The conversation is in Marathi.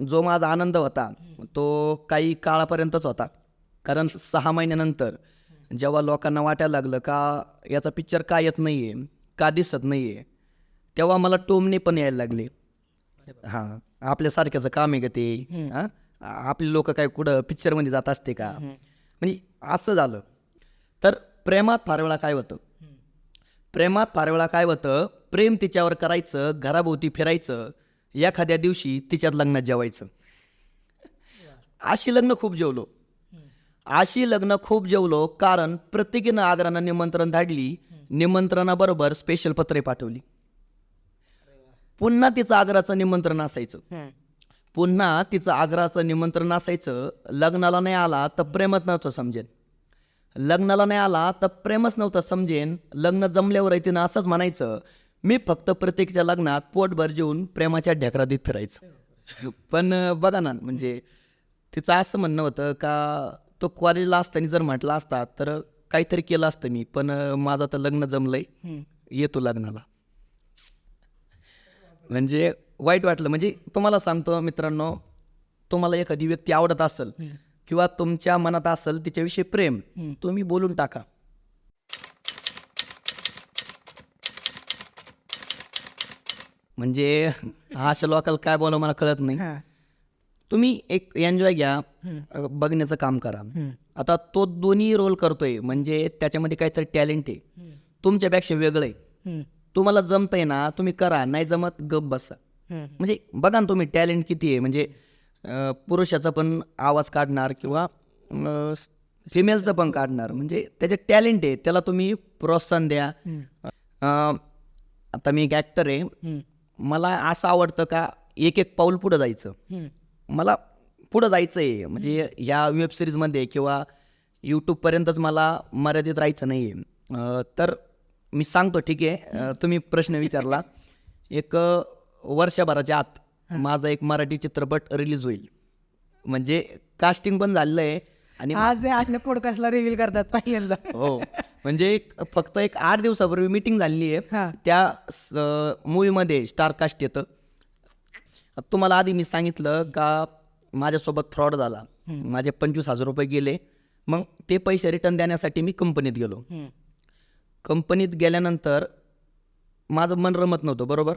जो माझा आनंद होता तो काही काळापर्यंतच होता. कारण 6 महिन्यानंतर जेव्हा लोकांना वाटायला लागलं का याचा पिक्चर का येत नाही आहे, का दिसत नाही आहे, तेव्हा मला टोमणे पण यायला लागले. हां, आपल्यासारख्याचं काम आहे का ते? हां, आपली लोक काय कुठं पिक्चरमध्ये जात असते का? म्हणजे असं झालं. तर प्रेमात फार वेळा काय होतं, प्रेम तिच्यावर करायचं, घराभोवती फिरायचं, एखाद्या दिवशी तिच्यात लग्नात जेवायचं. अशी लग्न खूप जेवलो कारण प्रत्येकीनं आग्रहानं निमंत्रण धाडली, निमंत्रणाबरोबर स्पेशल पत्रे पाठवली. पुन्हा तिचं आग्रहाचं निमंत्रण असायचं. लग्नाला नाही आला तर प्रेमच नव्हतं समजेन. लग्न जमल्यावर तिनं असंच म्हणायचं, मी फक्त प्रत्येकाच्या लग्नात पोटभर जेवून प्रेमाच्या ढेकरात फिरायचं. पण बघा ना, म्हणजे तिचं असं म्हणणं होतं का तो कॉलेजला असताना जर म्हटला असता तर काहीतरी केलं असतं मी, पण माझं तर लग्न जमलंय, येतो लग्नाला. म्हणजे वाईट वाटलं. म्हणजे तुम्हाला सांगतो मित्रांनो, तुम्हाला एखादी व्यक्ती आवडत असेल किंवा तुमच्या मनात असेल तिच्याविषयी प्रेम, तुम्ही बोलून टाका. म्हणजे अशा लोकांना काय बोलावं मला कळत नाही. तुम्ही एक एन्जॉय घ्या, बघण्याचं काम करा. आता तो दोन्ही रोल करतोय म्हणजे त्याच्यामध्ये काहीतरी टॅलेंट आहे, तुमच्यापेक्षा वेगळं आहे. तुम्हाला जमतंय ना, तुम्ही करा, नाही जमत गप बसा. म्हणजे बघा ना तुम्ही टॅलेंट किती आहे. म्हणजे पुरुषाचा पण आवाज काढणार किंवा फिमेलचं पण काढणार, म्हणजे त्याचे टॅलेंट आहे, त्याला तुम्ही प्रोत्साहन द्या. आता मी एक ॲक्टर आहे, मला असं आवडतं का एक पाऊल पुढं जायचं. मला पुढं जायचं आहे, म्हणजे ह्या वेब सिरीजमध्ये किंवा यूट्यूबपर्यंतच मला मर्यादित राहायचं नाही आहे. तर मी सांगतो, ठीक आहे, तुम्ही प्रश्न विचारला. एक वर्षभराच्या आत माझा एक मराठी चित्रपट रिलीज होईल, म्हणजे कास्टिंग पण झालेलं आहे. आणि आज आपल्या पॉडकास्टला रिव्हील करतात पहिल्यांदा. हो, म्हणजे फक्त 8 दिवसापूर्वी मीटिंग झालेली आहे. त्या मूवीमध्ये स्टार कास्ट येतं. तुम्हाला आधी मी सांगितलं का माझ्यासोबत फ्रॉड झाला, माझे 25,000 रुपये गेले. मग ते पैसे रिटर्न देण्यासाठी मी कंपनीत गेलो. कंपनीत गेल्यानंतर माझं मन रमत नव्हतं, बरोबर.